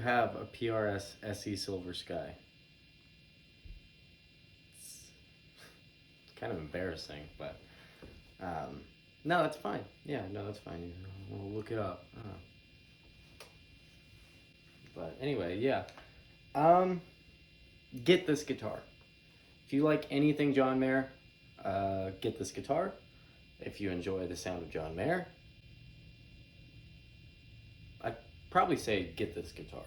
have a PRS SE Silver Sky? It's kind of embarrassing, but no, that's fine. Yeah, no, that's fine. We'll look it up. But anyway, yeah. Get this guitar. If you like anything John Mayer, get this guitar. If you enjoy the sound of John Mayer, I'd probably say get this guitar.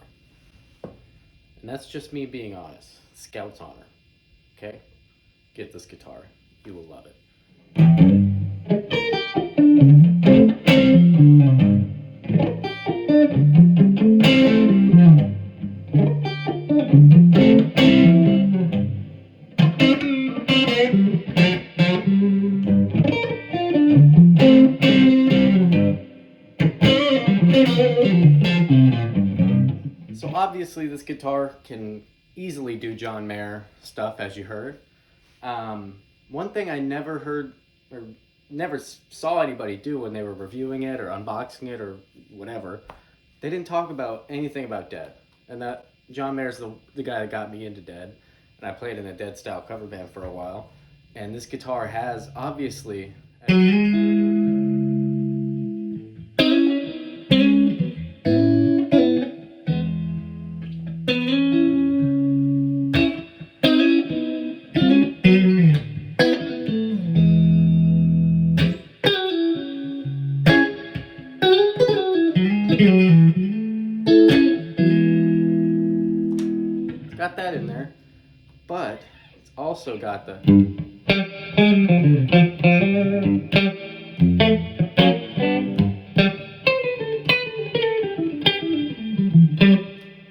And that's just me being honest. Scout's honor. Okay? Get this guitar. You will love it. So obviously this guitar can easily do John Mayer stuff, as you heard. One thing I never heard or never saw anybody do when they were reviewing it or unboxing it or whatever, they didn't talk about anything about Dead. And that John Mayer's the guy that got me into Dead. And I played in a Dead style cover band for a while. And this guitar has obviously... got that in there, but it's also got the...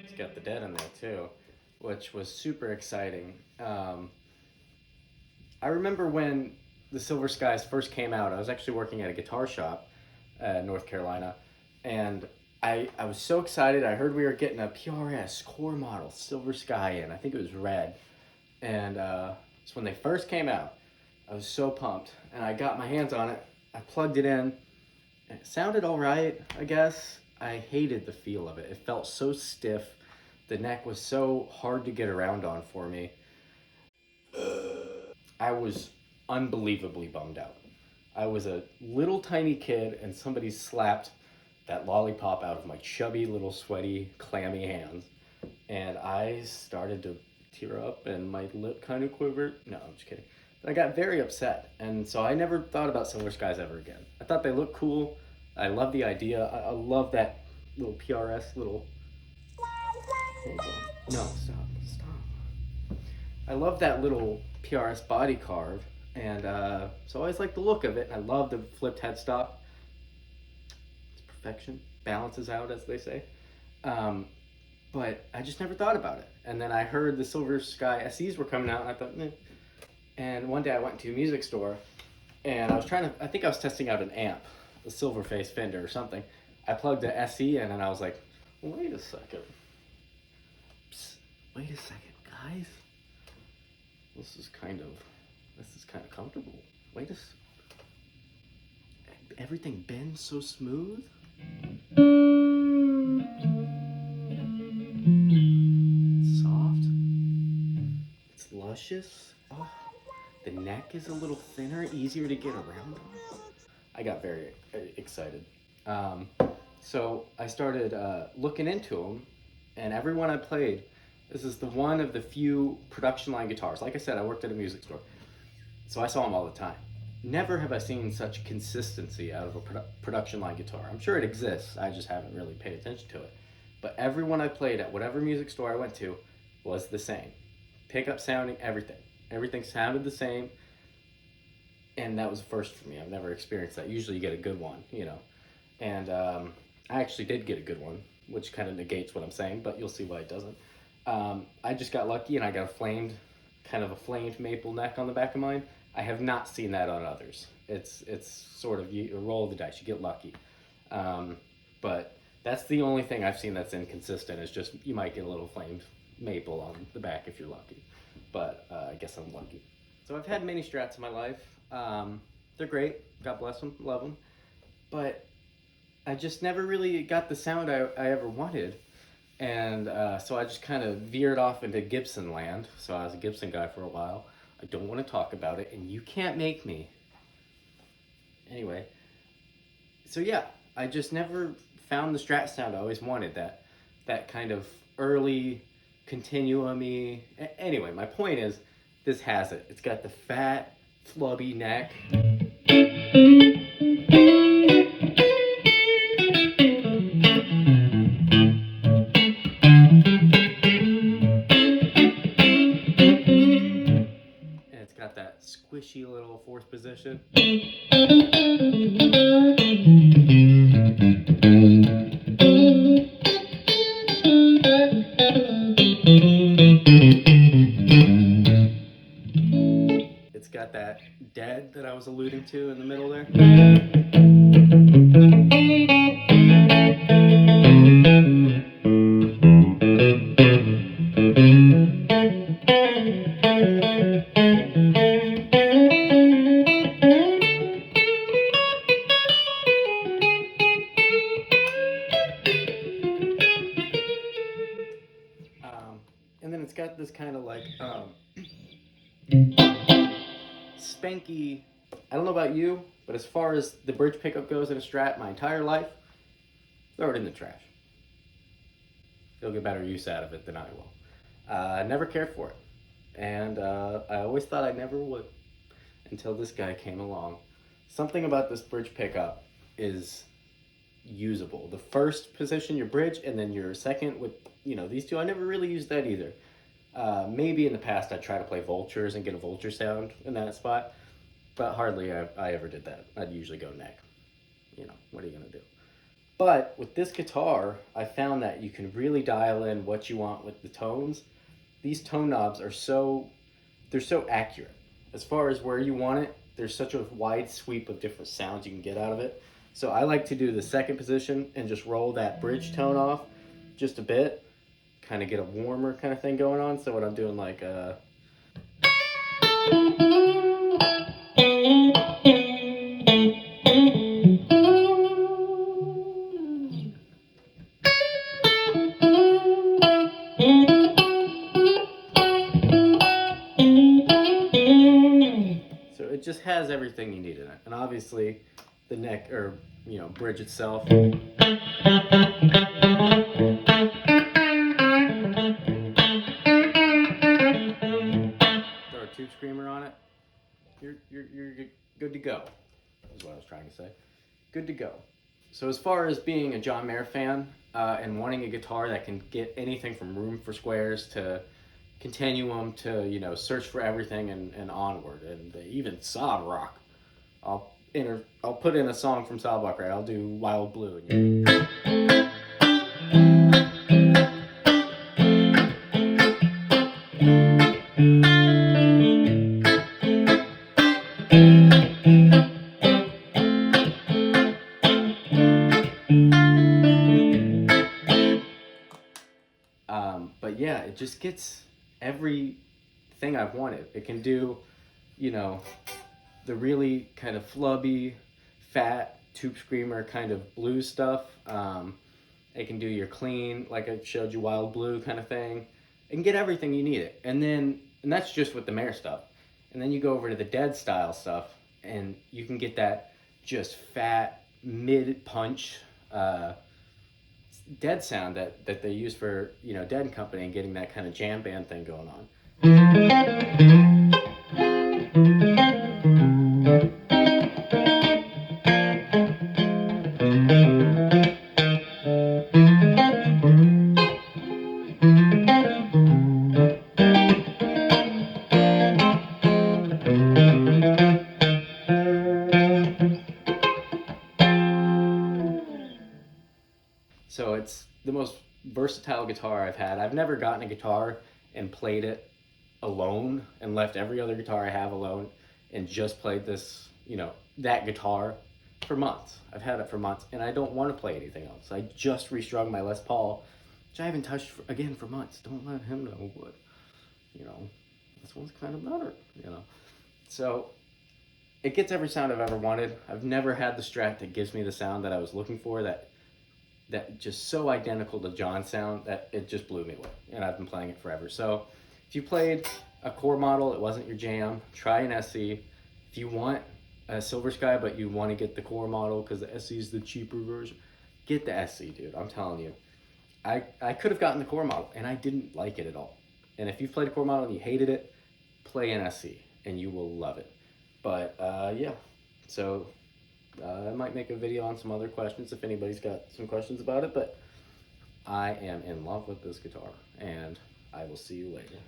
It's got the Dead in there too, which was super exciting. I remember when the Silver Skies first came out, I was actually working at a guitar shop in North Carolina, and I was so excited. I heard we were getting a PRS core model Silver Sky in. I think it was red. And so when they first came out, I was so pumped. And I got my hands on it. I plugged it in. And it sounded all right, I guess. I hated the feel of it. It felt so stiff. The neck was so hard to get around on for me. I was unbelievably bummed out. I was a little tiny kid and somebody slapped that lollipop out of my chubby little sweaty clammy hands, and I started to tear up and my lip kind of quivered. No, I'm just kidding. But I got very upset, and so I never thought about Silver Skies ever again. I thought they looked cool. I love the idea. I love that little PRS little... No, stop. I love that little PRS body carve, and so I always liked the look of it. I love the flipped headstock. Perfection, balances out, as they say. But I just never thought about it. And then I heard the Silver Sky SEs were coming out, and I thought, eh. And one day I went to a music store, and I think I was testing out an amp, a Silverface Fender or something. I plugged the SE in, and I was like, wait a second. Psst, wait a second, guys. This is kind of comfortable. Wait a second. Everything bends so smooth. It's soft. It's luscious. Oh, the neck is a little thinner, easier to get around on. I got very excited. So I started looking into them, and everyone I played, this is the one of the few production line guitars. Like I said, I worked at a music store, so I saw them all the time. Never have I seen such consistency out of a production line guitar. I'm sure it exists, I just haven't really paid attention to it. But everyone I played at, whatever music store I went to, was the same. Pickup sounding, everything. Everything sounded the same, and that was a first for me. I've never experienced that. Usually you get a good one, you know. And I actually did get a good one, which kind of negates what I'm saying, but you'll see why it doesn't. I just got lucky, and I got a flamed maple neck on the back of mine. I have not seen that on others. It's sort of, you roll of the dice, you get lucky. But that's the only thing I've seen that's inconsistent, is just you might get a little flamed maple on the back if you're lucky. But I guess I'm lucky. So I've had many Strats in my life. They're great, God bless them, love them. But I just never really got the sound I ever wanted And so I just kind of veered off into Gibson land. So I was a Gibson guy for a while. I don't want to talk about it, and you can't make me. Anyway, so yeah, I just never found the Strat sound I always wanted. That kind of early continuum-y. Anyway, my point is, this has it. It's got the fat, flubby neck. And it's got that squishy little fourth position. It's got that dead that I was alluding to in the middle there. And then it's got this kind of like spanky. I don't know about you, but as far as the bridge pickup goes in a Strat, my entire life, throw it in the trash. You'll get better use out of it than I will. I never cared for it, and I always thought I never would until this guy came along. Something about this bridge pickup is usable. The first position, your bridge, and then your second with these two. I never really used that either. Maybe in the past I'd try to play vultures and get a vulture sound in that spot, but hardly I ever did that. I'd usually go neck. What are you gonna do? But with this guitar, I found that you can really dial in what you want with the tones. These tone knobs are they're so accurate. As far as where you want it, there's such a wide sweep of different sounds you can get out of it. So I like to do the second position and just roll that bridge tone off just a bit, kind of get a warmer kind of thing going on. So what I'm doing like so it just has everything you need in it. And obviously the neck or bridge itself. Throw a tube screamer on it. You're good to go, is what I was trying to say. Good to go. So as far as being a John Mayer fan and wanting a guitar that can get anything from room for squares to continuum to search for everything and onward, and even sob rock, I'll put in a song from Sob Rock, right? I'll do Wild Blue. But yeah, it just gets everything I've wanted. It can do, the really kind of flubby, fat tube screamer kind of blues stuff. It can do your clean, like I showed you, Wild Blue kind of thing. It can get everything you need it. And that's just with the Mayer stuff. And then you go over to the Dead style stuff, and you can get that just fat mid punch. Dead sound that they use for Dead and Company, and getting that kind of jam band thing going on. So it's the most versatile guitar I've had. I've never gotten a guitar and played it alone and left every other guitar I have alone and just played this, that guitar for months. I've had it for months, and I don't want to play anything else. I just restrung my Les Paul, which I haven't touched again for months. Don't let him know, but this one's kind of better. So it gets every sound I've ever wanted. I've never had the Strat that gives me the sound that I was looking for, that that just so identical to John's sound that it just blew me away, and I've been playing it forever. So if you played a core model, it wasn't your jam, try an SE. If you want a Silver Sky but you want to get the core model because the SE is the cheaper version, get the SE, dude. I'm telling you, I could have gotten the core model and I didn't like it at all. And if you've played a core model and you hated it, play an SE and you will love it. But yeah, so I might make a video on some other questions if anybody's got some questions about it, but I am in love with this guitar, and I will see you later.